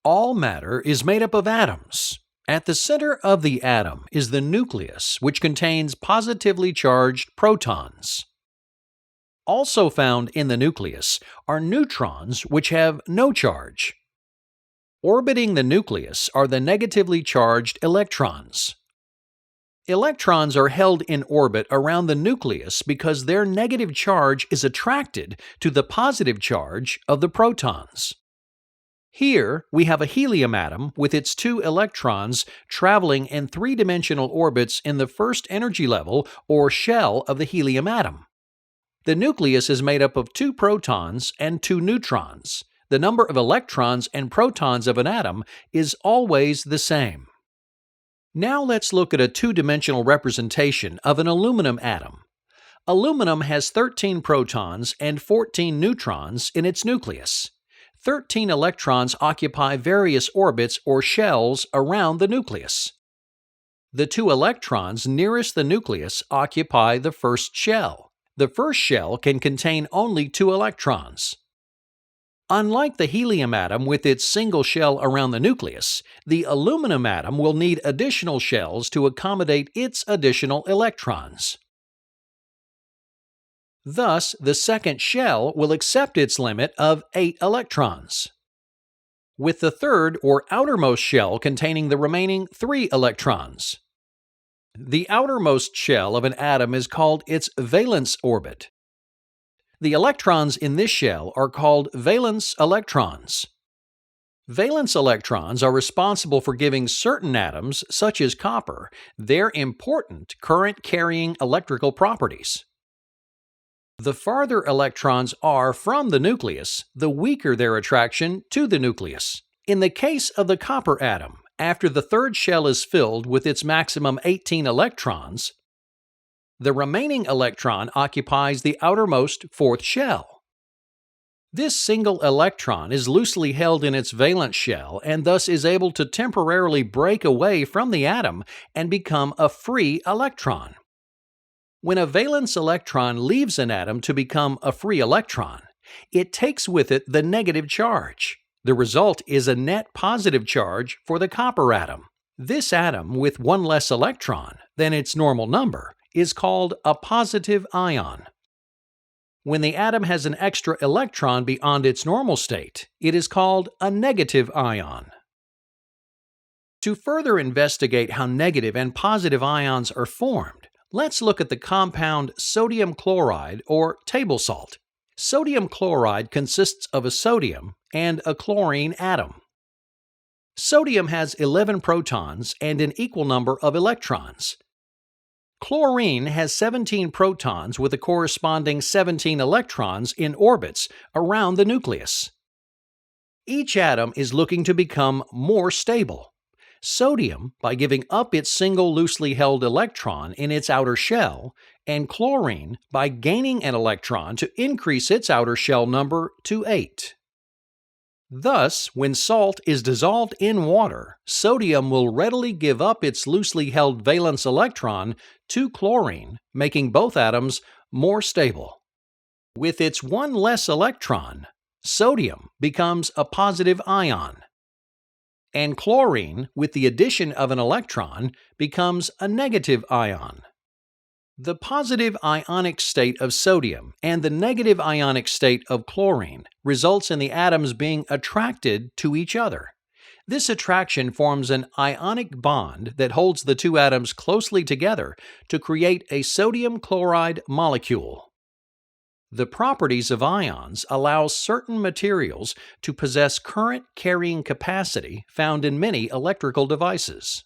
All matter is made up of atoms. At the center of the atom is the nucleus, which contains positively charged protons. Also found in the nucleus are neutrons, which have no charge. Orbiting the nucleus are the negatively charged electrons. Electrons are held in orbit around the nucleus because their negative charge is attracted to the positive charge of the protons. Here, we have a helium atom with its 2 electrons traveling in 3-dimensional orbits in the first energy level or shell of the helium atom. The nucleus is made up of 2 protons and 2 neutrons. The number of electrons and protons of an atom is always the same. Now let's look at a 2-dimensional representation of an aluminum atom. Aluminum has 13 protons and 14 neutrons in its nucleus. 13 electrons occupy various orbits or shells around the nucleus. The 2 electrons nearest the nucleus occupy the first shell. The first shell can contain only 2 electrons. Unlike the helium atom with its single shell around the nucleus, the aluminum atom will need additional shells to accommodate its additional electrons. Thus, the second shell will accept its limit of 8 electrons, with the third or outermost shell containing the remaining 3 electrons. The outermost shell of an atom is called its valence orbit. The electrons in this shell are called valence electrons. Valence electrons are responsible for giving certain atoms, such as copper, their important current-carrying electrical properties. The farther electrons are from the nucleus, the weaker their attraction to the nucleus. In the case of the copper atom, after the third shell is filled with its maximum 18 electrons, the remaining electron occupies the outermost fourth shell. This single electron is loosely held in its valence shell and thus is able to temporarily break away from the atom and become a free electron. When a valence electron leaves an atom to become a free electron, it takes with it the negative charge. The result is a net positive charge for the copper atom. This atom with 1 less electron than its normal number is called a positive ion. When the atom has an extra electron beyond its normal state, it is called a negative ion. To further investigate how negative and positive ions are formed, let's look at the compound sodium chloride or table salt. Sodium chloride consists of a sodium and a chlorine atom. Sodium has 11 protons and an equal number of electrons. Chlorine has 17 protons with the corresponding 17 electrons in orbits around the nucleus. Each atom is looking to become more stable. Sodium by giving up its single loosely held electron in its outer shell, and chlorine by gaining an electron to increase its outer shell number to 8. Thus, when salt is dissolved in water, sodium will readily give up its loosely held valence electron to chlorine, making both atoms more stable. With its 1 less electron, sodium becomes a positive ion, and chlorine, with the addition of an electron, becomes a negative ion. The positive ionic state of sodium and the negative ionic state of chlorine results in the atoms being attracted to each other. This attraction forms an ionic bond that holds the 2 atoms closely together to create a sodium chloride molecule. The properties of ions allow certain materials to possess current carrying capacity found in many electrical devices.